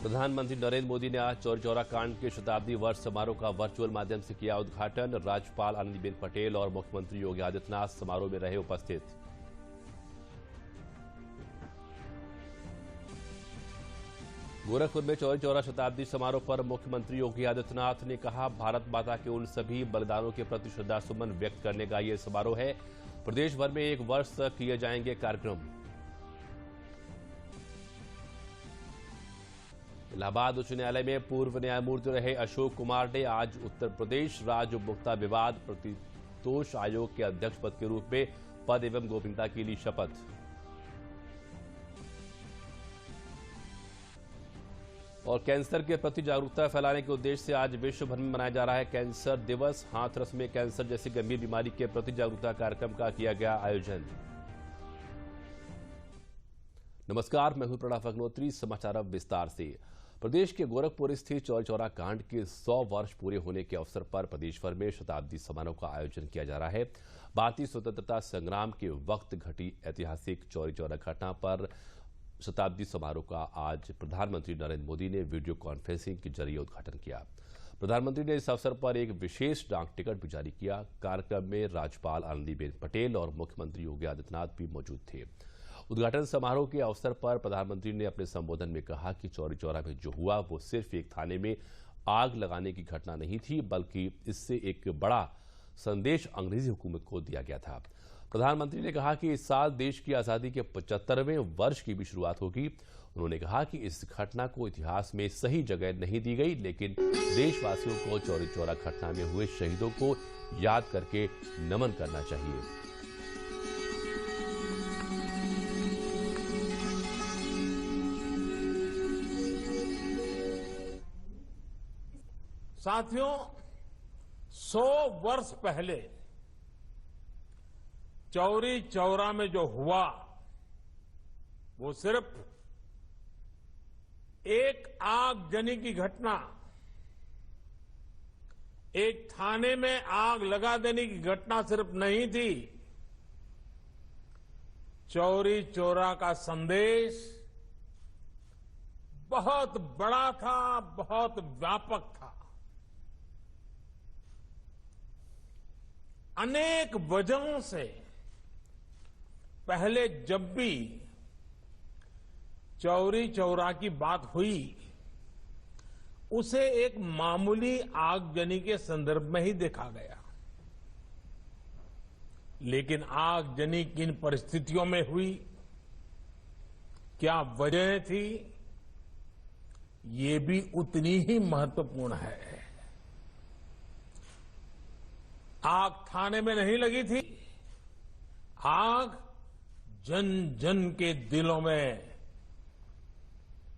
प्रधानमंत्री नरेंद्र मोदी ने आज चौरी चौरा कांड के शताब्दी वर्ष समारोह का वर्चुअल माध्यम से किया उद्घाटन। राज्यपाल आनंदीबेन पटेल और मुख्यमंत्री योगी आदित्यनाथ समारोह में रहे उपस्थित। गोरखपुर में चौरी चौरा शताब्दी समारोह पर मुख्यमंत्री योगी आदित्यनाथ ने कहा, भारत माता के उन सभी बलिदानों के प्रति श्रद्धासुमन व्यक्त करने का ये समारोह है। प्रदेश भर में एक वर्ष तक किए जाएंगे कार्यक्रम। इलाहाबाद उच्च न्यायालय में पूर्व न्यायमूर्ति रहे अशोक कुमार ने आज उत्तर प्रदेश राज्य उपभोक्ता विवाद प्रतितोष आयोग के अध्यक्ष पद के रूप में पद एवं गोपनीयता की ली शपथ। और कैंसर के प्रति जागरूकता फैलाने के उद्देश्य से आज विश्व भर में मनाया जा रहा है कैंसर दिवस। हाथरस में कैंसर जैसी गंभीर बीमारी के प्रति जागरूकता कार्यक्रम का किया गया आयोजन। नमस्कार, मैं हूं प्रणव अग्नोत्री। समाचार अब विस्तार से। प्रदेश के गोरखपुर स्थित चौरी चौरा कांड के 100 वर्ष पूरे होने के अवसर पर प्रदेश भर में शताब्दी समारोह का आयोजन किया जा रहा है। भारतीय स्वतंत्रता संग्राम के वक्त घटी ऐतिहासिक चौरी चौरा घटना पर शताब्दी समारोह का आज प्रधानमंत्री नरेंद्र मोदी ने वीडियो कॉन्फ्रेंसिंग के जरिए उद्घाटन किया। प्रधानमंत्री ने इस अवसर पर एक विशेष डाक टिकट भी जारी किया। कार्यक्रम में राज्यपाल आनंदीबेन पटेल और मुख्यमंत्री योगी आदित्यनाथ भी मौजूद थे। उद्घाटन समारोह के अवसर पर प्रधानमंत्री ने अपने संबोधन में कहा कि चौरी चौरा में जो हुआ वो सिर्फ एक थाने में आग लगाने की घटना नहीं थी, बल्कि इससे एक बड़ा संदेश अंग्रेजी हुकूमत को दिया गया था। प्रधानमंत्री ने कहा कि इस साल देश की आजादी के 75वें वर्ष की भी शुरुआत होगी। उन्होंने कहा कि इस घटना को इतिहास में सही जगह नहीं दी गई, लेकिन देशवासियों को चौरी चौरा घटना में हुए शहीदों को याद करके नमन करना चाहिए। साथियों, 100 वर्ष पहले चौरी चौरा में जो हुआ वो सिर्फ एक आगजनी की घटना, एक थाने में आग लगा देने की घटना सिर्फ नहीं थी। चौरी चौरा का संदेश बहुत बड़ा था, बहुत व्यापक था। अनेक वजहों से पहले जब भी चौरी चौरा की बात हुई उसे एक मामूली आगजनी के संदर्भ में ही देखा गया, लेकिन आगजनी किन परिस्थितियों में हुई, क्या वजह थी, ये भी उतनी ही महत्वपूर्ण है। आग थाने में नहीं लगी थी, आग जन जन के दिलों में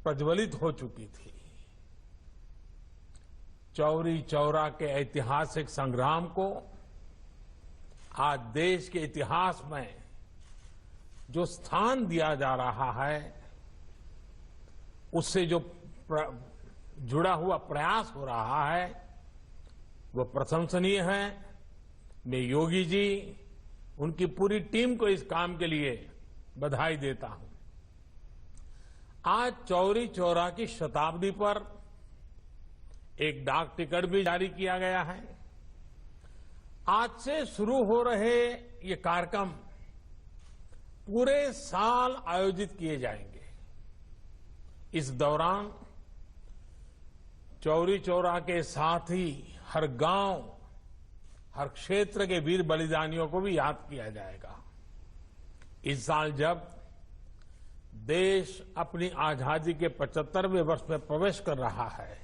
प्रज्वलित हो चुकी थी। चौरी चौरा के ऐतिहासिक संग्राम को आज देश के इतिहास में जो स्थान दिया जा रहा है, उससे जो जुड़ा हुआ प्रयास हो रहा है वो प्रशंसनीय है। मैं योगी जी, उनकी पूरी टीम को इस काम के लिए बधाई देता हूं। आज चौरी चौरा की शताब्दी पर एक डाक टिकट भी जारी किया गया है। आज से शुरू हो रहे ये कार्यक्रम पूरे साल आयोजित किए जाएंगे। इस दौरान चौरी चौरा के साथ ही हर गांव, हर क्षेत्र के वीर बलिदानियों को भी याद किया जाएगा। इस साल जब देश अपनी आजादी के 75वें वर्ष में प्रवेश कर रहा है,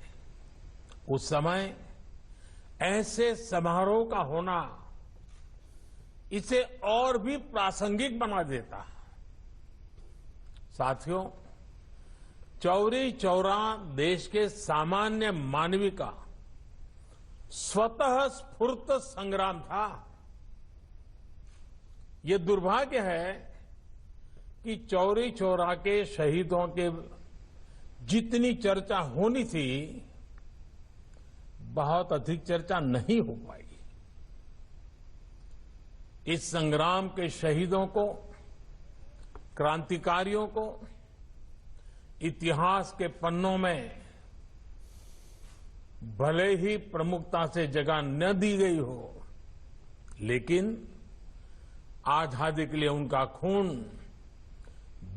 उस समय ऐसे समारोह का होना इसे और भी प्रासंगिक बना देता है। साथियों, चौरी चौरा देश के सामान्य मानवी का स्वतः स्फूर्त संग्राम था। ये दुर्भाग्य है कि चौरी चौरा के शहीदों के जितनी चर्चा होनी थी, बहुत अधिक चर्चा नहीं हो पाई। इस संग्राम के शहीदों को, क्रांतिकारियों को इतिहास के पन्नों में भले ही प्रमुखता से जगह न दी गई हो, लेकिन आजादी के लिए उनका खून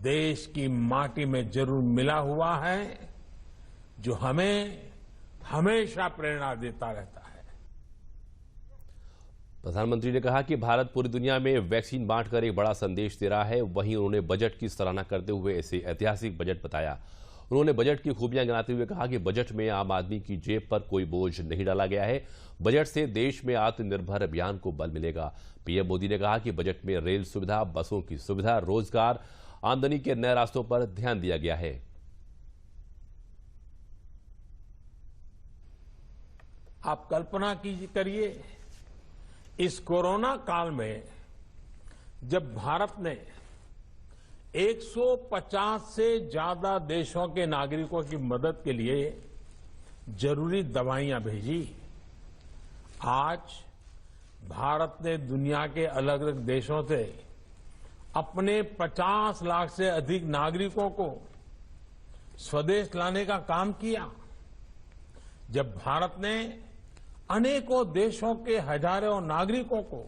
देश की माटी में जरूर मिला हुआ है, जो हमें हमेशा प्रेरणा देता रहता है। प्रधानमंत्री ने कहा कि भारत पूरी दुनिया में वैक्सीन बांटकर एक बड़ा संदेश दे रहा है। वहीं उन्होंने बजट की सराहना करते हुए इसे ऐतिहासिक बजट बताया। उन्होंने बजट की खूबियां गिनाते हुए कहा कि बजट में आम आदमी की जेब पर कोई बोझ नहीं डाला गया है। बजट से देश में आत्मनिर्भर अभियान को बल मिलेगा। पीएम मोदी ने कहा कि बजट में रेल सुविधा, बसों की सुविधा, रोजगार, आमदनी के नए रास्तों पर ध्यान दिया गया है। आप कल्पना करिए, इस कोरोना काल में जब भारत ने 150 से ज्यादा देशों के नागरिकों की मदद के लिए जरूरी दवाइयां भेजी, आज भारत ने दुनिया के अलग अलग देशों से अपने 50 लाख से अधिक नागरिकों को स्वदेश लाने का काम किया। जब भारत ने अनेकों देशों के हजारों नागरिकों को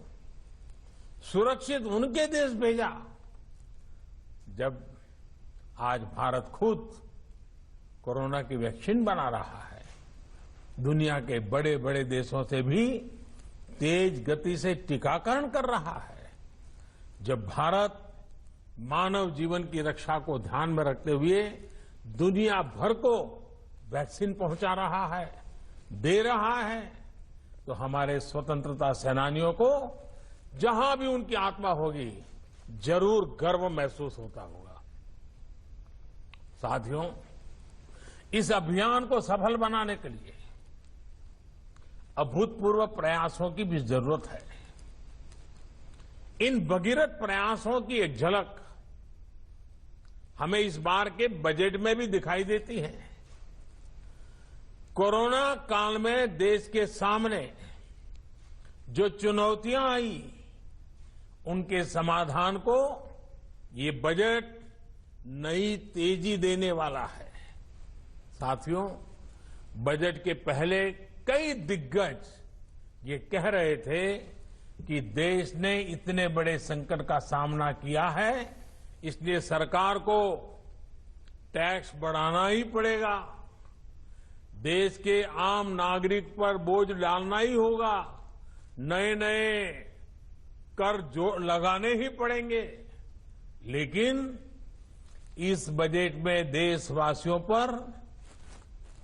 सुरक्षित उनके देश भेजा, जब आज भारत खुद कोरोना की वैक्सीन बना रहा है, दुनिया के बड़े बड़े देशों से भी तेज गति से टीकाकरण कर रहा है, जब भारत मानव जीवन की रक्षा को ध्यान में रखते हुए दुनिया भर को वैक्सीन पहुंचा रहा है, दे रहा है, तो हमारे स्वतंत्रता सेनानियों को जहां भी उनकी आत्मा होगी जरूर गर्व महसूस होता होगा। साथियों, इस अभियान को सफल बनाने के लिए अभूतपूर्व प्रयासों की भी जरूरत है। इन भगीरथ प्रयासों की एक झलक हमें इस बार के बजट में भी दिखाई देती है। कोरोना काल में देश के सामने जो चुनौतियां आई, उनके समाधान को ये बजट नई तेजी देने वाला है। साथियों, बजट के पहले कई दिग्गज ये कह रहे थे कि देश ने इतने बड़े संकट का सामना किया है, इसलिए सरकार को टैक्स बढ़ाना ही पड़ेगा, देश के आम नागरिक पर बोझ डालना ही होगा, नए नए कर जो लगाने ही पड़ेंगे। लेकिन इस बजट में देशवासियों पर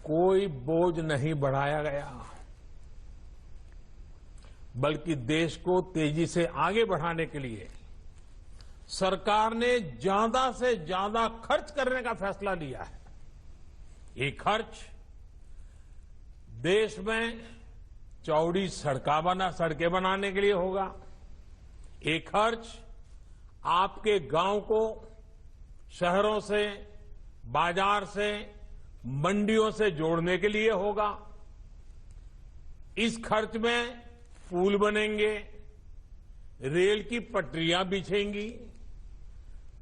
कोई बोझ नहीं बढ़ाया गया, बल्कि देश को तेजी से आगे बढ़ाने के लिए सरकार ने ज्यादा से ज्यादा खर्च करने का फैसला लिया है। ये खर्च देश में चौड़ी सड़कें बनाने के लिए होगा, ये खर्च आपके गांव को शहरों से, बाजार से, मंडियों से जोड़ने के लिए होगा। इस खर्च में पुल बनेंगे, रेल की पटरियां बिछेंगी,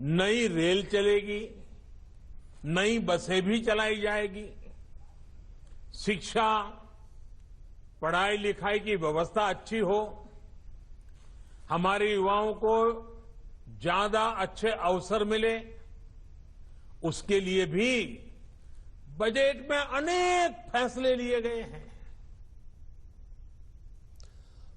नई रेल चलेगी, नई बसें भी चलाई जाएगी, शिक्षा, पढ़ाई लिखाई की व्यवस्था अच्छी हो, हमारे युवाओं को ज्यादा अच्छे अवसर मिले, उसके लिए भी बजट में अनेक फैसले लिए गए हैं।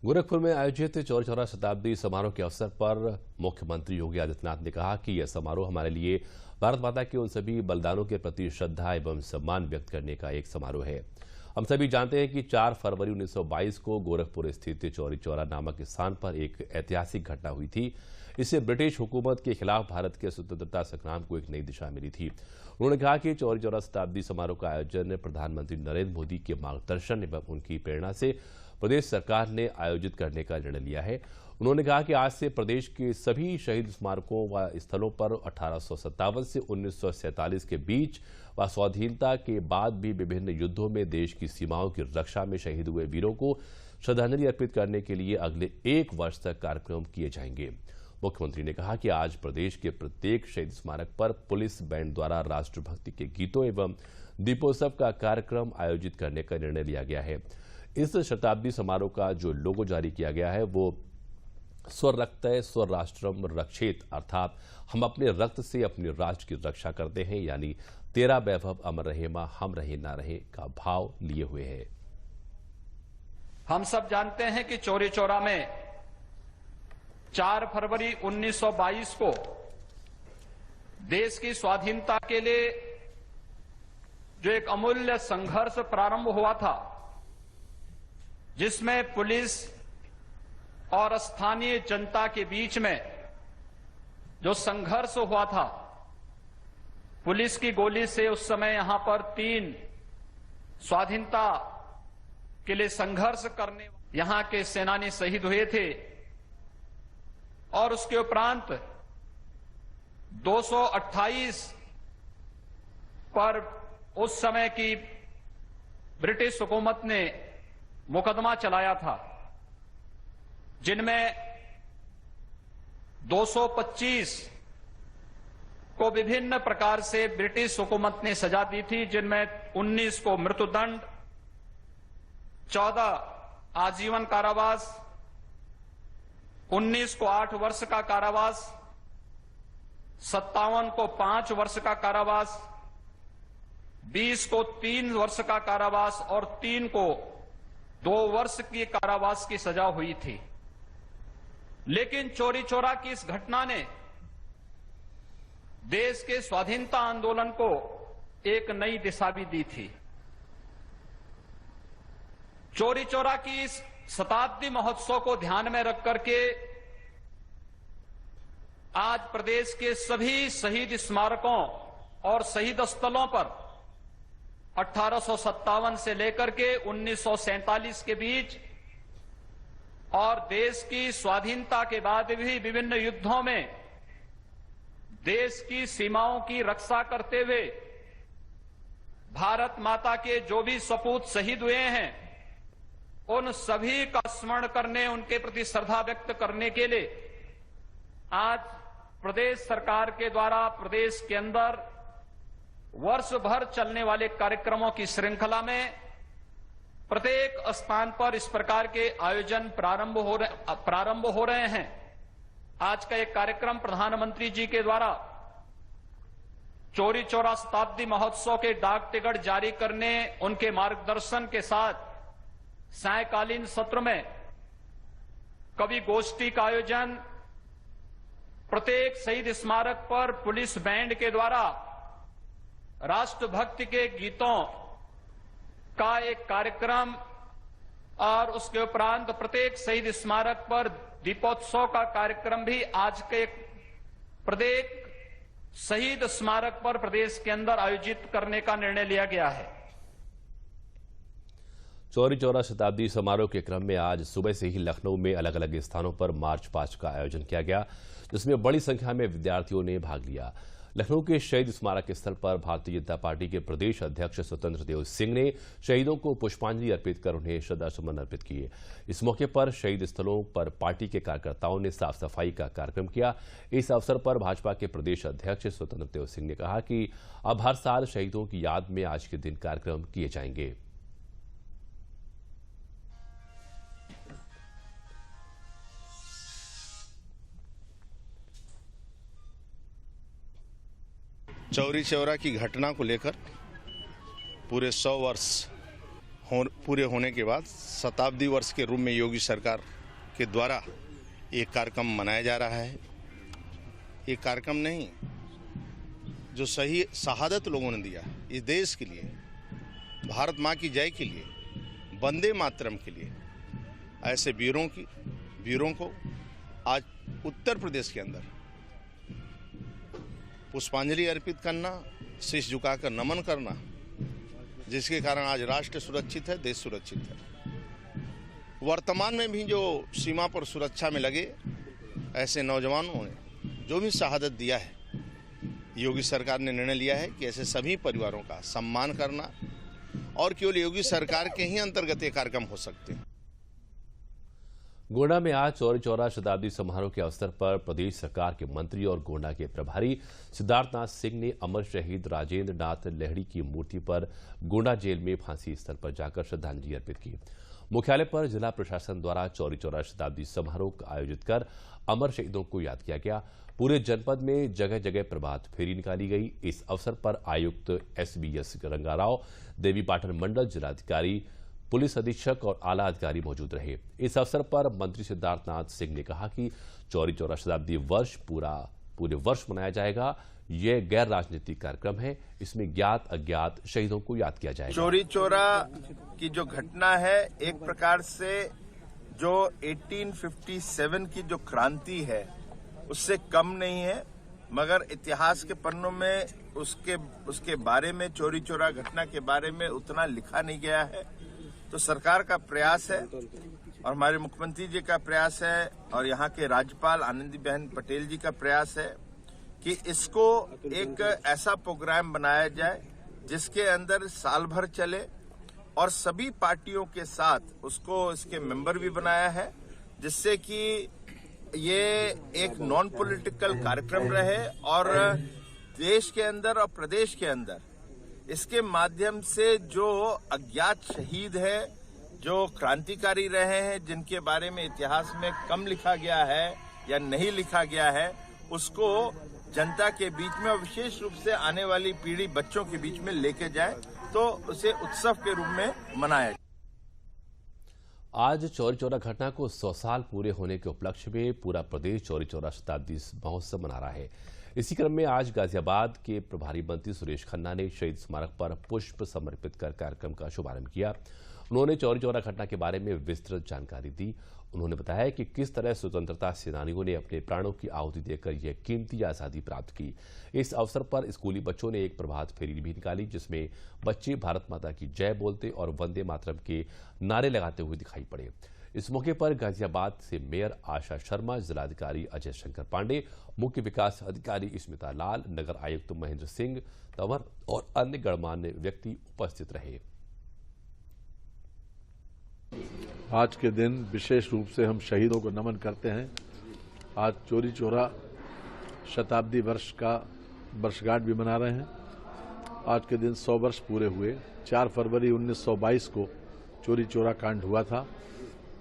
गोरखपुर में आयोजित चौरी चौरा शताब्दी समारोह के अवसर पर मुख्यमंत्री योगी आदित्यनाथ ने कहा कि यह समारोह हमारे लिए भारत माता के उन सभी बलिदानों के प्रति श्रद्धा एवं सम्मान व्यक्त करने का एक समारोह है। हम सभी जानते हैं कि 4 फरवरी 1922 को गोरखपुर स्थित चौरी चौरा नामक स्थान पर एक ऐतिहासिक घटना हुई थी। इससे ब्रिटिश हुकूमत के खिलाफ भारत के स्वतंत्रता संग्राम को एक नई दिशा मिली थी। उन्होंने कहा कि चौरी चौरा शताब्दी समारोह का आयोजन प्रधानमंत्री नरेंद्र मोदी के मार्गदर्शन एवं उनकी प्रेरणा से प्रदेश सरकार ने आयोजित करने का निर्णय लिया है। उन्होंने कहा कि आज से प्रदेश के सभी शहीद स्मारकों व स्थलों पर 1857 से 1947 के बीच व स्वाधीनता के बाद भी विभिन्न युद्धों में देश की सीमाओं की रक्षा में शहीद हुए वीरों को श्रद्धांजलि अर्पित करने के लिए अगले 1 वर्ष तक कार्यक्रम किए जाएंगे। मुख्यमंत्री ने कहा कि आज प्रदेश के प्रत्येक शहीद स्मारक पर पुलिस बैंड द्वारा राष्ट्रभक्ति के गीतों एवं दीपोत्सव का कार्यक्रम आयोजित करने का निर्णय लिया गया है। इस शताब्दी समारोह का जो लोगो जारी किया गया है वो स्वरक्तय स्वराष्ट्रम रक्षेत, अर्थात हम अपने रक्त से अपने राष्ट्र की रक्षा करते हैं, यानी तेरा वैभव अमर रहे मां हम रहे ना रहे का भाव लिए हुए है। हम सब जानते हैं कि चौरी चौरा में 4 फरवरी 1922 को देश की स्वाधीनता के लिए जो एक अमूल्य संघर्ष प्रारंभ हुआ था, जिसमें पुलिस और स्थानीय जनता के बीच में जो संघर्ष हुआ था, पुलिस की गोली से उस समय यहां पर 3 स्वाधीनता के लिए संघर्ष करने यहां के सेनानी शहीद हुए थे और उसके उपरांत 228 पर उस समय की ब्रिटिश हुकूमत ने मुकदमा चलाया था, जिनमें 225 को विभिन्न प्रकार से ब्रिटिश हुकूमत ने सजा दी थी, जिनमें 19 को मृत्युदंड, 14 आजीवन कारावास, 19 को 8 वर्ष का कारावास, 57 को 5 वर्ष का कारावास, 20 को 3 वर्ष का कारावास और 3 को 2 वर्ष की कारावास की सजा हुई थी। लेकिन चौरी चौरा की इस घटना ने देश के स्वाधीनता आंदोलन को एक नई दिशा भी दी थी। चौरी चौरा की इस शताब्दी महोत्सव को ध्यान में रख करके आज प्रदेश के सभी शहीद स्मारकों और शहीद स्थलों पर 1857 से लेकर के 1947 के बीच और देश की स्वाधीनता के बाद भी विभिन्न युद्धों में देश की सीमाओं की रक्षा करते हुए भारत माता के जो भी सपूत शहीद हुए हैं, उन सभी का स्मरण करने, उनके प्रति श्रद्धा व्यक्त करने के लिए आज प्रदेश सरकार के द्वारा प्रदेश के अंदर वर्ष भर चलने वाले कार्यक्रमों की श्रृंखला में प्रत्येक स्थान पर इस प्रकार के आयोजन प्रारंभ हो रहे हैं। आज का एक कार्यक्रम प्रधानमंत्री जी के द्वारा चौरी चौरा शताब्दी महोत्सव के डाक टिकट जारी करने, उनके मार्गदर्शन के साथ सायंकालीन सत्र में कवि गोष्ठी का आयोजन, प्रत्येक शहीद स्मारक पर पुलिस बैंड के द्वारा राष्ट्रभक्ति के गीतों का एक कार्यक्रम और उसके उपरांत प्रत्येक शहीद स्मारक पर दीपोत्सव का कार्यक्रम भी आज के प्रत्येक शहीद स्मारक पर प्रदेश के अंदर आयोजित करने का निर्णय लिया गया है। चौरी चौरा शताब्दी समारोह के क्रम में आज सुबह से ही लखनऊ में अलग अलग स्थानों पर मार्च पास्ट का आयोजन किया गया, जिसमें बड़ी संख्या में विद्यार्थियों ने भाग लिया। लखनऊ के शहीद स्मारक स्थल पर भारतीय जनता पार्टी के प्रदेश अध्यक्ष स्वतंत्र देव सिंह ने शहीदों को पुष्पांजलि अर्पित कर उन्हें श्रद्धासुमन अर्पित किए। इस मौके पर शहीद स्थलों पर पार्टी के कार्यकर्ताओं ने साफ सफाई का कार्यक्रम किया। इस अवसर पर भाजपा के प्रदेश अध्यक्ष स्वतंत्र देव सिंह ने कहा कि अब हर साल शहीदों की याद में आज के दिन कार्यक्रम किए जाएंगे। चौरी चौरा की घटना को लेकर पूरे 100 वर्ष पूरे होने के बाद शताब्दी वर्ष के रूप में योगी सरकार के द्वारा एक कार्यक्रम मनाया जा रहा है। एक कार्यक्रम नहीं, जो सही शहादत लोगों ने दिया इस देश के लिए, भारत माँ की जय के लिए, वंदे मातरम के लिए, ऐसे वीरों को आज उत्तर प्रदेश के अंदर पुष्पांजलि अर्पित करना, शीश झुकाकर नमन करना, जिसके कारण आज राष्ट्र सुरक्षित है, देश सुरक्षित है। वर्तमान में भी जो सीमा पर सुरक्षा में लगे ऐसे नौजवानों ने जो भी शहादत दिया है, योगी सरकार ने निर्णय लिया है कि ऐसे सभी परिवारों का सम्मान करना और केवल योगी सरकार के ही अंतर्गत ये कार्यक्रम हो सकते हैं। गोंडा में आज चौरी चौरा शताब्दी समारोह के अवसर पर प्रदेश सरकार के मंत्री और गोंडा के प्रभारी सिद्धार्थनाथ सिंह ने अमर शहीद राजेंद्र नाथ लेहड़ी की मूर्ति पर गोंडा जेल में फांसी स्थल पर जाकर श्रद्धांजलि अर्पित की। मुख्यालय पर जिला प्रशासन द्वारा चौरी चौरा शताब्दी समारोह आयोजित कर अमर शहीदों को याद किया गया। पूरे जनपद में जगह जगह प्रभात फेरी निकाली गई। इस अवसर पर आयुक्त SBS रंगाराव, देवीपाटन मंडल, जिलाधिकारी, पुलिस अधीक्षक और आला अधिकारी मौजूद रहे। इस अवसर पर मंत्री सिद्धार्थनाथ सिंह ने कहा कि चौरी चौरा शताब्दी वर्ष पूरे वर्ष मनाया जाएगा। यह गैर राजनीतिक कार्यक्रम है। इसमें ज्ञात अज्ञात शहीदों को याद किया जाएगा। चौरी चौरा की जो घटना है, एक प्रकार से जो 1857 की जो क्रांति है उससे कम नहीं है, मगर इतिहास के पन्नों में उसके बारे में, चौरी चौरा घटना के बारे में उतना लिखा नहीं गया है। तो सरकार का प्रयास है और हमारे मुख्यमंत्री जी का प्रयास है और यहाँ के राज्यपाल आनंदीबेन पटेल जी का प्रयास है कि इसको एक ऐसा प्रोग्राम बनाया जाए जिसके अंदर साल भर चले और सभी पार्टियों के साथ उसको इसके मेंबर भी बनाया है, जिससे कि ये एक नॉन पॉलिटिकल कार्यक्रम रहे और देश के अंदर और प्रदेश के अंदर इसके माध्यम से जो अज्ञात शहीद है, जो क्रांतिकारी रहे हैं, जिनके बारे में इतिहास में कम लिखा गया है या नहीं लिखा गया है, उसको जनता के बीच में और विशेष रूप से आने वाली पीढ़ी, बच्चों के बीच में लेके जाए तो उसे उत्सव के रूप में मनाया जाए। आज चौरी चौरा घटना को 100 साल पूरे होने के उपलक्ष्य में पूरा प्रदेश चौरी चौरा शताब्दी महोत्सव मना रहा है। इसी क्रम में आज गाजियाबाद के प्रभारी मंत्री सुरेश खन्ना ने शहीद स्मारक पर पुष्प समर्पित कर कार्यक्रम का शुभारंभ किया। उन्होंने चौरी चौरा घटना के बारे में विस्तृत जानकारी दी। उन्होंने बताया कि किस तरह स्वतंत्रता सेनानियों ने अपने प्राणों की आहुति देकर यह कीमती आजादी प्राप्त की। इस अवसर पर स्कूली बच्चों ने एक प्रभात फेरी भी निकाली, जिसमें बच्चे भारत माता की जय बोलते और वंदे मातरम के नारे लगाते हुए दिखाई पड़े। इस मौके पर गाजियाबाद से मेयर आशा शर्मा, जिलाधिकारी अजय शंकर पांडे, मुख्य विकास अधिकारी स्मिता लाल, नगर आयुक्त महेंद्र सिंह तंवर और अन्य गणमान्य व्यक्ति उपस्थित रहे। आज के दिन विशेष रूप से हम शहीदों को नमन करते हैं। आज चौरी चौरा शताब्दी वर्ष का वर्षगांठ भी मना रहे हैं। आज के दिन 100 वर्ष पूरे हुए। 4 फरवरी 1922 को चौरी चौरा कांड हुआ था,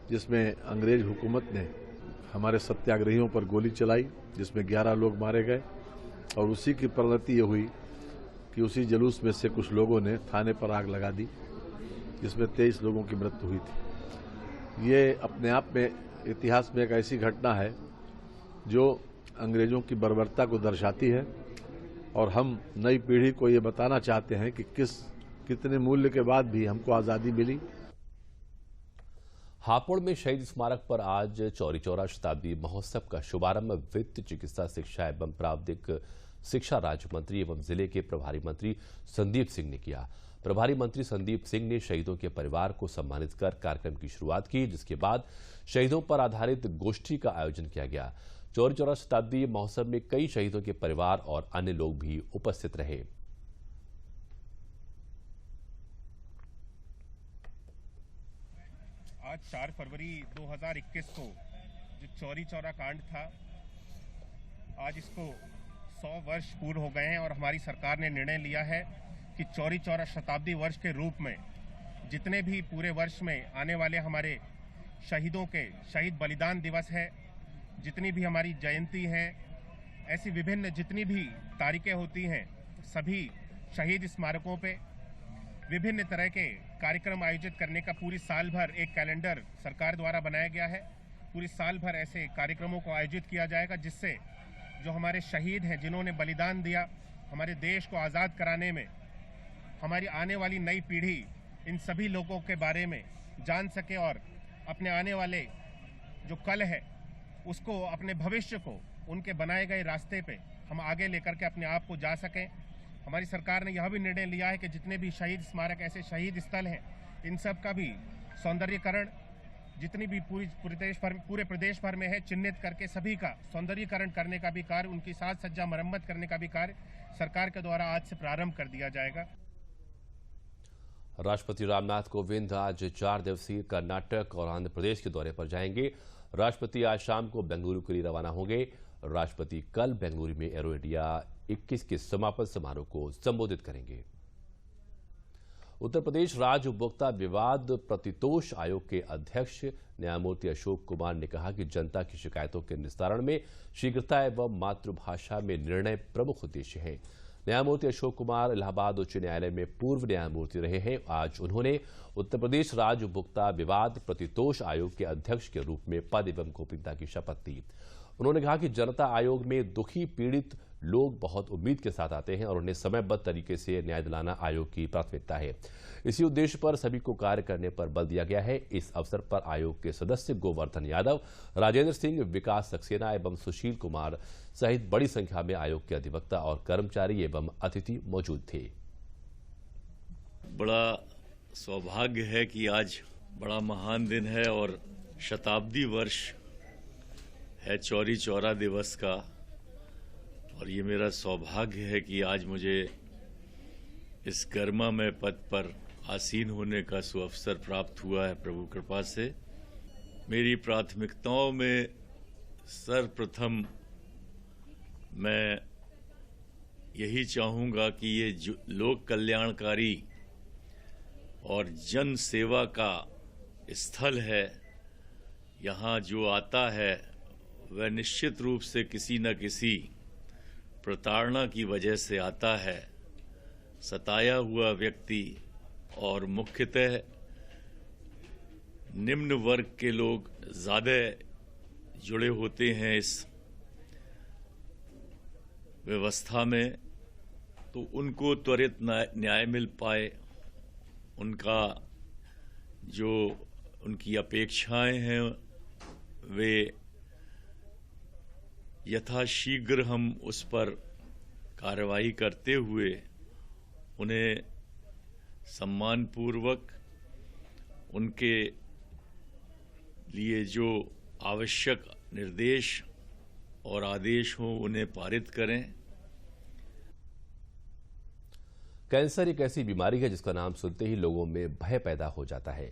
जिसमें अंग्रेज हुकूमत ने हमारे सत्याग्रहियों पर गोली चलाई, जिसमें 11 लोग मारे गए और उसी की परिणति ये हुई कि उसी जुलूस में से कुछ लोगों ने थाने पर आग लगा दी, जिसमें 23 लोगों की मृत्यु हुई थी। ये अपने आप में इतिहास में एक ऐसी घटना है जो अंग्रेजों की बर्बरता को दर्शाती है और हम नई पीढ़ी को ये बताना चाहते हैं कि कितने मूल्य के बाद भी हमको आज़ादी मिली। हापुड़ में शहीद स्मारक पर आज चौरी चौरा शताब्दी महोत्सव का शुभारंभ वित्त, चिकित्सा, शिक्षा एवं प्राविधिक शिक्षा राज्य मंत्री एवं जिले के प्रभारी मंत्री संदीप सिंह ने किया। प्रभारी मंत्री संदीप सिंह ने शहीदों के परिवार को सम्मानित कर कार्यक्रम की शुरुआत की, जिसके बाद शहीदों पर आधारित गोष्ठी का आयोजन किया गया। चौरी चौरा शताब्दी महोत्सव में कई शहीदों के परिवार और अन्य लोग भी उपस्थित रहे। आज 4 फरवरी 2021 को जो चौरी चौरा कांड था, आज इसको 100 वर्ष पूर्ण हो गए हैं और हमारी सरकार ने निर्णय लिया है कि चौरी चौरा शताब्दी वर्ष के रूप में जितने भी पूरे वर्ष में आने वाले हमारे शहीदों के शहीद बलिदान दिवस है, जितनी भी हमारी जयंती है, ऐसी विभिन्न जितनी भी तारीखें होती हैं, सभी शहीद स्मारकों पे विभिन्न तरह के कार्यक्रम आयोजित करने का पूरी साल भर एक कैलेंडर सरकार द्वारा बनाया गया है। पूरी साल भर ऐसे कार्यक्रमों को आयोजित किया जाएगा, जिससे जो हमारे शहीद हैं, जिन्होंने बलिदान दिया हमारे देश को आज़ाद कराने में, हमारी आने वाली नई पीढ़ी इन सभी लोगों के बारे में जान सके और अपने आने वाले जो कल है उसको, अपने भविष्य को उनके बनाए गए रास्ते पे हम आगे लेकर के अपने आप को जा सकें। हमारी सरकार ने यह भी निर्णय लिया है कि जितने भी शहीद स्मारक, ऐसे शहीद स्थल हैं, इन सब का भी सौंदर्यीकरण, जितनी भी पूरे प्रदेश भर में है, चिन्हित करके सभी का सौंदर्यीकरण करने का भी कार्य, उनकी साज सज्जा मरम्मत करने का भी कार्य सरकार के द्वारा आज से प्रारंभ कर दिया जाएगा। राष्ट्रपति रामनाथ कोविंद आज 4 दिवसीय कर्नाटक और आंध्र प्रदेश के दौरे पर जाएंगे। राष्ट्रपति आज शाम को बेंगलुरु के लिए रवाना होंगे। राष्ट्रपति कल बेंगलुरु में एरो इंडिया 21 के समापन समारोह को संबोधित करेंगे। उत्तर प्रदेश राज्य उपभोक्ता विवाद प्रतितोष आयोग के अध्यक्ष न्यायमूर्ति अशोक कुमार ने कहा कि जनता की शिकायतों के निस्तारण में शीघ्रता एवं मातृभाषा में निर्णय प्रमुख उद्देश्य है। न्यायमूर्ति अशोक कुमार इलाहाबाद उच्च न्यायालय में पूर्व न्यायमूर्ति रहे हैं। आज उन्होंने उत्तर प्रदेश राज्य उपभोक्ता विवाद प्रतितोष आयोग के अध्यक्ष के रूप में पद एवं गोपनीयता की शपथ ली। उन्होंने कहा कि जनता आयोग में दुखी पीड़ित लोग बहुत उम्मीद के साथ आते हैं और उन्हें समयबद्ध तरीके से न्याय दिलाना आयोग की प्राथमिकता है। इसी उद्देश्य पर सभी को कार्य करने पर बल दिया गया है। इस अवसर पर आयोग के सदस्य गोवर्धन यादव, राजेंद्र सिंह, विकास सक्सेना एवं सुशील कुमार सहित बड़ी संख्या में आयोग के अधिवक्ता और कर्मचारी एवं अतिथि मौजूद थे। बड़ा सौभाग्य है कि आज बड़ा महान दिन है और शताब्दी वर्ष है चौरी चौरा दिवस का, और ये मेरा सौभाग्य है कि आज मुझे इस गरिमामय पद पर आसीन होने का सुअवसर प्राप्त हुआ है प्रभु कृपा से। मेरी प्राथमिकताओं में सर्वप्रथम मैं यही चाहूंगा कि ये लोक कल्याणकारी और जन सेवा का स्थल है, यहाँ जो आता है वह निश्चित रूप से किसी न किसी प्रताड़ना की वजह से आता है। सताया हुआ व्यक्ति और मुख्यतः निम्न वर्ग के लोग ज्यादा जुड़े होते हैं इस व्यवस्था में, तो उनको त्वरित न्याय मिल पाए, उनका जो उनकी अपेक्षाएं हैं वे यथाशीघ्र हम उस पर कार्रवाई करते हुए उन्हें सम्मानपूर्वक उनके लिए जो आवश्यक निर्देश और आदेश हो उन्हें पारित करें। कैंसर एक ऐसी बीमारी है जिसका नाम सुनते ही लोगों में भय पैदा हो जाता है।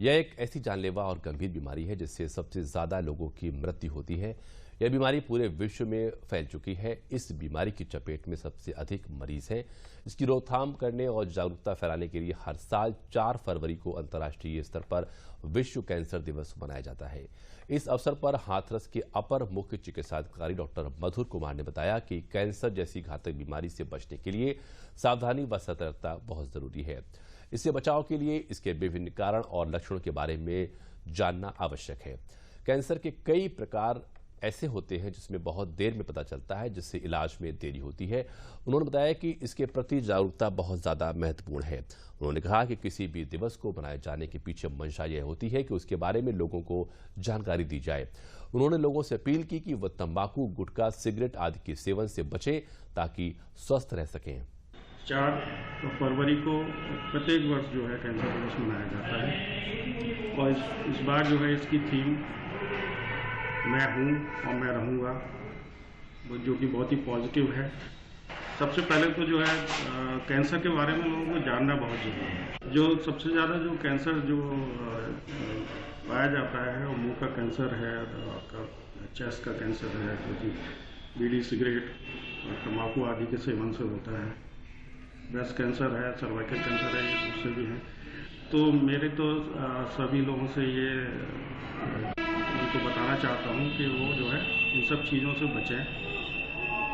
यह एक ऐसी जानलेवा और गंभीर बीमारी है जिससे सबसे ज्यादा लोगों की मृत्यु होती है। यह बीमारी पूरे विश्व में फैल चुकी है। इस बीमारी की चपेट में सबसे अधिक मरीज हैं। इसकी रोकथाम करने और जागरूकता फैलाने के लिए हर साल 4 फरवरी को अंतर्राष्ट्रीय स्तर पर विश्व कैंसर दिवस मनाया जाता है। इस अवसर पर हाथरस के अपर मुख्य चिकित्सा अधिकारी डॉक्टर मधुर कुमार ने बताया कि कैंसर जैसी घातक बीमारी से बचने के लिए सावधानी व सतर्कता बहुत जरूरी है। इससे बचाव के लिए इसके विभिन्न कारण और लक्षणों के बारे में जानना आवश्यक है। कैंसर के कई प्रकार ऐसे होते हैं जिसमें बहुत देर में पता चलता है, जिससे इलाज में देरी होती है। उन्होंने बताया कि इसके प्रति जागरूकता बहुत ज्यादा महत्वपूर्ण है। उन्होंने कहा कि किसी भी दिवस को मनाए जाने के पीछे मंशा यह होती है कि उसके बारे में लोगों को जानकारी दी जाए। उन्होंने लोगों से अपील की कि वह तंबाकू, गुटखा, सिगरेट आदि के सेवन से बचें ताकि स्वस्थ रह सकें। 4 फरवरी को प्रत्येक वर्ष जो है कैंसर दिवस मनाया जाता है और इस बार जो है इसकी थीम मैं हूँ और मैं रहूँगा, जो कि बहुत ही पॉजिटिव है। सबसे पहले तो जो है कैंसर के बारे में लोगों को जानना बहुत जरूरी है। जो सबसे ज़्यादा जो कैंसर जो पाया जाता है वो मुंह का कैंसर है, आपका चेस्ट का कैंसर है, जो कि बीड़ी, सिगरेट और तंबाकू आदि के सेवन से होता है। ब्रेस्ट कैंसर है, सर्वाइकल कैंसर है, ये उससे भी है। तो मेरे तो सभी लोगों से ये उनको बताना चाहता हूँ कि वो जो है इन सब चीज़ों से बचें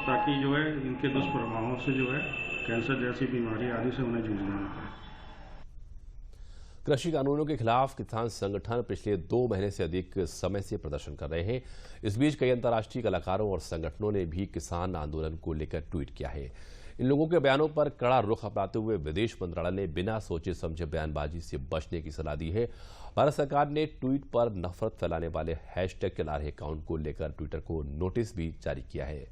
ताकि जो है इनके दुष्प्रभावों से जो है कैंसर जैसी बीमारी आदि से उन्हें जूझना न पड़े। कृषि कानूनों के खिलाफ किसान संगठन पिछले 2 महीने से अधिक समय से प्रदर्शन कर रहे हैं। इस बीच कई अंतर्राष्ट्रीय कलाकारों और संगठनों ने भी किसान आंदोलन को लेकर ट्वीट किया है। इन लोगों के बयानों पर कड़ा रुख अपनाते हुए विदेश मंत्रालय ने बिना सोचे समझे बयानबाजी से बचने की सलाह दी है। भारत सरकार ने ट्वीट पर नफरत फैलाने वाले हैशटैग चला रहे अकाउंट को लेकर ट्विटर को नोटिस भी जारी किया है।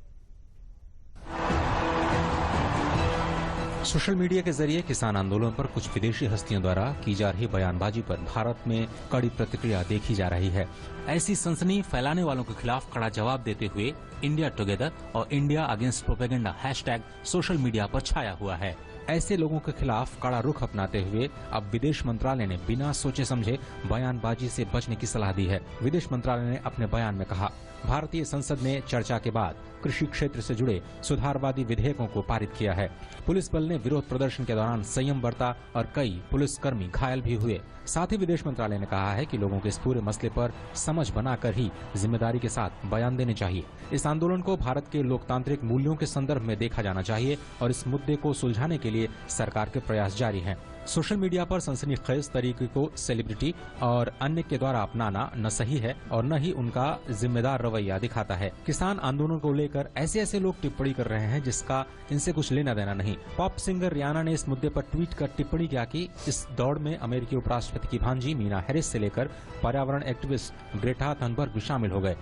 सोशल मीडिया के जरिए किसान आंदोलन पर कुछ विदेशी हस्तियों द्वारा की जा रही बयानबाजी पर भारत में कड़ी प्रतिक्रिया देखी जा रही है। ऐसी सनसनी फैलाने वालों के खिलाफ कड़ा जवाब देते हुए इंडिया टुगेदर और India against propaganda hashtag social media पर छाया हुआ है। ऐसे लोगों के खिलाफ कड़ा रुख अपनाते हुए अब विदेश मंत्रालय ने बिना सोचे समझे बयानबाजी से बचने की सलाह दी है। विदेश मंत्रालय ने अपने बयान में कहा, भारतीय संसद ने चर्चा के बाद कृषि क्षेत्र से जुड़े सुधारवादी विधेयकों को पारित किया है। पुलिस बल ने विरोध प्रदर्शन के दौरान संयम बरता और कई पुलिसकर्मी घायल भी हुए। साथ ही विदेश मंत्रालय ने कहा है कि लोगों को इस पूरे मसले पर समझ बनाकर ही जिम्मेदारी के साथ बयान देने चाहिए। इस आंदोलन को भारत के लोकतांत्रिक मूल्यों के संदर्भ में देखा जाना चाहिए और इस मुद्दे को सुलझाने के लिए सरकार के प्रयास जारी हैं। सोशल मीडिया पर सनसनीखेज तरीके को सेलिब्रिटी और अन्य के द्वारा अपनाना न सही है और न ही उनका जिम्मेदार रवैया दिखाता है। किसान आंदोलन को लेकर ऐसे लोग टिप्पणी कर रहे हैं जिसका इनसे कुछ लेना देना नहीं। पॉप सिंगर रियाना ने इस मुद्दे पर ट्वीट कर टिप्पणी किया कि इस दौड़ में अमेरिकी उपराष्ट्रपति की भांजी मीना हैरिस से लेकर पर्यावरण एक्टिविस्ट ग्रेटा थनबर्ग भी शामिल हो गए,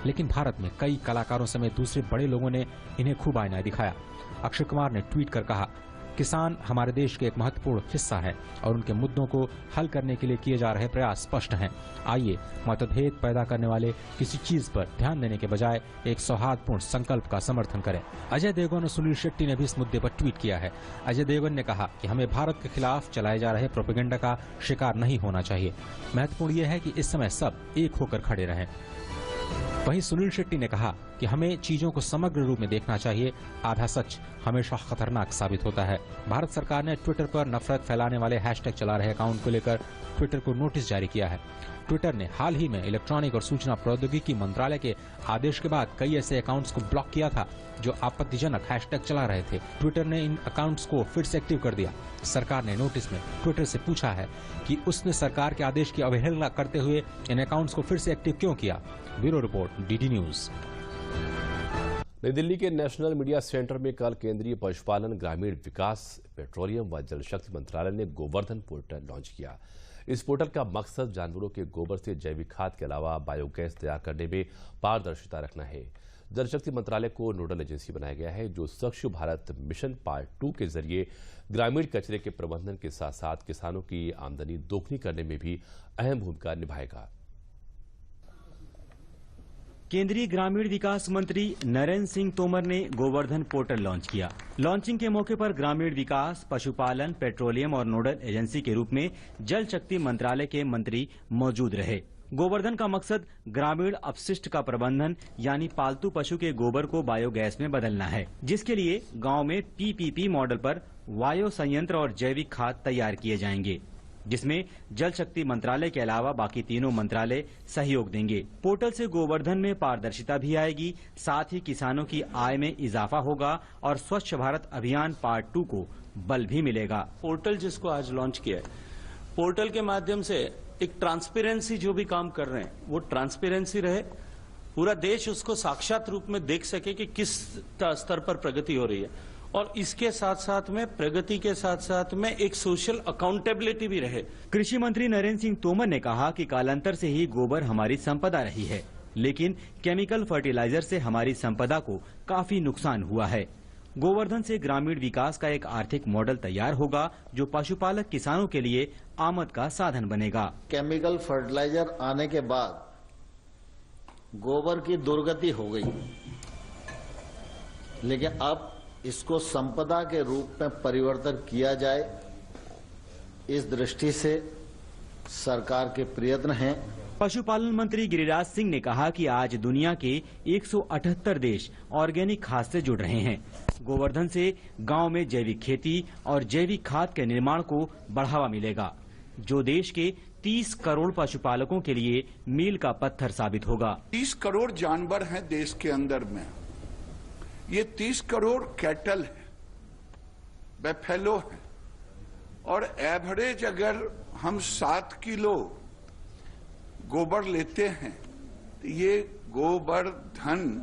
लेकिन भारत में कई कलाकारों समेत दूसरे बड़े लोगों ने इन्हें खूब आईना दिखाया। अक्षय कुमार ने ट्वीट कर कहा, किसान हमारे देश के एक महत्वपूर्ण हिस्सा है और उनके मुद्दों को हल करने के लिए किए जा रहे प्रयास स्पष्ट हैं। आइए मतभेद पैदा करने वाले किसी चीज पर ध्यान देने के बजाय एक सौहार्दपूर्ण संकल्प का समर्थन करें। अजय देवगन और सुनील शेट्टी ने भी इस मुद्दे पर ट्वीट किया है। अजय देवगन ने कहा कि हमें भारत के खिलाफ चलाए जा रहे प्रोपेगेंडा का शिकार नहीं होना चाहिए। महत्वपूर्ण यह है कि इस समय सब एक होकर खड़े रहें। वहीं सुनील शेट्टी ने कहा कि हमें चीजों को समग्र रूप में देखना चाहिए। आधा सच हमेशा खतरनाक साबित होता है। भारत सरकार ने ट्विटर पर नफरत फैलाने वाले हैशटैग चला रहे अकाउंट को लेकर ट्विटर को नोटिस जारी किया है। ट्विटर ने हाल ही में इलेक्ट्रॉनिक और सूचना प्रौद्योगिकी मंत्रालय के आदेश के बाद कई ऐसे अकाउंट्स को ब्लॉक किया था जो आपत्तिजनक हैशटैग चला रहे थे। ट्विटर ने इन अकाउंट्स को फिर से एक्टिव कर दिया। सरकार ने नोटिस में ट्विटर से पूछा है कि उसने सरकार के आदेश की अवहेलना करते हुए इन अकाउंट्स को फिर से एक्टिव क्यों किया। Bureau report, DD news. नई दिल्ली के नेशनल मीडिया सेंटर में कल केंद्रीय पशुपालन, ग्रामीण विकास, पेट्रोलियम व जल शक्ति मंत्रालय ने गोवर्धन पोर्टल लॉन्च किया। इस पोर्टल का मकसद जानवरों के गोबर से जैविक खाद के अलावा बायोगैस तैयार करने में पारदर्शिता रखना है। जल शक्ति मंत्रालय को नोडल एजेंसी बनाया गया है जो स्वच्छ भारत मिशन पार्ट 2 के जरिए ग्रामीण कचरे के प्रबंधन के साथ साथ किसानों की आमदनी दोगुनी करने में भी अहम भूमिका निभाएगा। केंद्रीय ग्रामीण विकास मंत्री नरेंद्र सिंह तोमर ने गोवर्धन पोर्टल लॉन्च किया। लॉन्चिंग के मौके पर ग्रामीण विकास, पशुपालन, पेट्रोलियम और नोडल एजेंसी के रूप में जल शक्ति मंत्रालय के मंत्री मौजूद रहे। गोवर्धन का मकसद ग्रामीण अपशिष्ट का प्रबंधन यानी पालतू पशु के गोबर को बायोगैस में बदलना है, जिसके लिए गांव में पीपीपी मॉडल पर वायु संयंत्र और जैविक खाद तैयार किए जाएंगे, जिसमें जल शक्ति मंत्रालय के अलावा बाकी तीनों मंत्रालय सहयोग देंगे। पोर्टल से गोवर्धन में पारदर्शिता भी आएगी, साथ ही किसानों की आय में इजाफा होगा और स्वच्छ भारत अभियान पार्ट 2 को बल भी मिलेगा। पोर्टल जिसको आज लॉन्च किया है, पोर्टल के माध्यम से एक ट्रांसपेरेंसी जो भी काम कर रहे हैं वो ट्रांसपेरेंसी रहे, पूरा देश उसको साक्षात रूप में देख सके कि किस स्तर पर प्रगति हो रही है और इसके साथ साथ में प्रगति के साथ साथ में एक सोशल अकाउंटेबिलिटी भी रहे। कृषि मंत्री नरेंद्र सिंह तोमर ने कहा कि कालांतर से ही गोबर हमारी संपदा रही है, लेकिन केमिकल फर्टिलाइजर से हमारी संपदा को काफी नुकसान हुआ है। गोवर्धन से ग्रामीण विकास का एक आर्थिक मॉडल तैयार होगा जो पशुपालक किसानों के लिए आमद का साधन बनेगा। केमिकल फर्टिलाइजर आने के बाद गोबर की दुर्गति हो गई, लेकिन अब इसको संपदा के रूप में परिवर्तन किया जाए, इस दृष्टि से सरकार के प्रयत्न हैं। पशुपालन मंत्री गिरिराज सिंह ने कहा कि आज दुनिया के 178 देश ऑर्गेनिक खाद से जुड़ रहे हैं। गोवर्धन से गांव में जैविक खेती और जैविक खाद के निर्माण को बढ़ावा मिलेगा, जो देश के 30 करोड़ पशुपालकों के लिए मील का पत्थर साबित होगा। 30 करोड़ जानवर हैं देश के अंदर में, ये 30 करोड़ कैटल है, बेफेलो है, और एवरेज अगर हम 7 किलो गोबर लेते हैं तो ये गोबर धन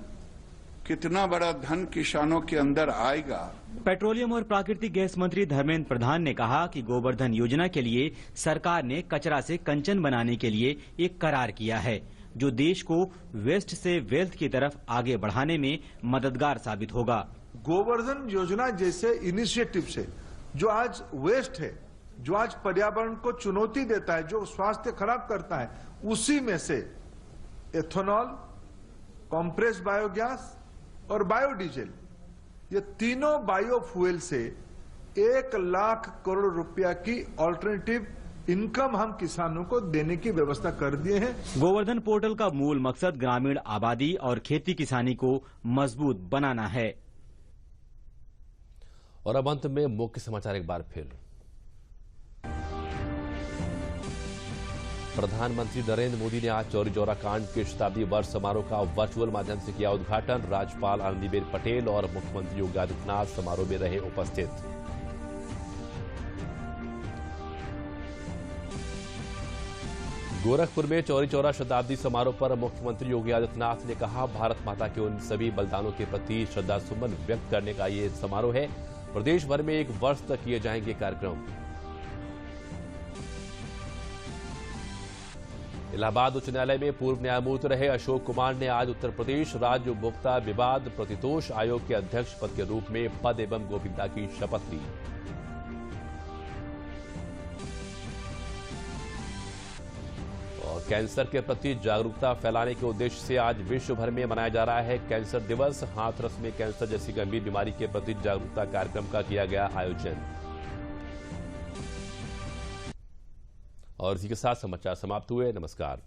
कितना बड़ा धन किसानों के अंदर आएगा। पेट्रोलियम और प्राकृतिक गैस मंत्री धर्मेंद्र प्रधान ने कहा कि गोवर्धन योजना के लिए सरकार ने कचरा से कंचन बनाने के लिए एक करार किया है, जो देश को वेस्ट से वेल्थ की तरफ आगे बढ़ाने में मददगार साबित होगा। गोवर्धन योजना जैसे इनिशिएटिव से जो आज वेस्ट है, जो आज पर्यावरण को चुनौती देता है, जो स्वास्थ्य खराब करता है, उसी में से एथेनॉल, कॉम्प्रेस बायोगैस और बायोडीजल, ये तीनों बायोफ्यूल से 1 लाख करोड़ रुपया की ऑल्टरनेटिव इनकम हम किसानों को देने की व्यवस्था कर दिए हैं। गोवर्धन पोर्टल का मूल मकसद ग्रामीण आबादी और खेती किसानी को मजबूत बनाना है। और अब अंत में मुख्य समाचार एक बार फिर। प्रधानमंत्री नरेंद्र मोदी ने आज चौरी चौरा कांड के शताब्दी वर्ष समारोह का वर्चुअल माध्यम से किया उद्घाटन। राज्यपाल आनंदीबेन पटेल और मुख्यमंत्री योगी आदित्यनाथ समारोह में रहे उपस्थित। गोरखपुर में चौरी चौरा शताब्दी समारोह पर मुख्यमंत्री योगी आदित्यनाथ ने कहा, भारत माता के उन सभी बलिदानों के प्रति श्रद्धासुमन व्यक्त करने का ये समारोह है। प्रदेश भर में 1 वर्ष तक किए जाएंगे कार्यक्रम। इलाहाबाद उच्च न्यायालय में पूर्व न्यायमूर्ति रहे अशोक कुमार ने आज उत्तर प्रदेश राज्य उपभोक्ता विवाद प्रतितोष आयोग के अध्यक्ष पद के रूप में पद एवं गोपनीयता की शपथ ली। और कैंसर के प्रति जागरूकता फैलाने के उद्देश्य से आज विश्व भर में मनाया जा रहा है कैंसर दिवस। हाथरस में कैंसर जैसी गंभीर बीमारी के प्रति जागरूकता कार्यक्रम का किया गया आयोजन। और इसी के साथ समाचार समाप्त हुए। नमस्कार।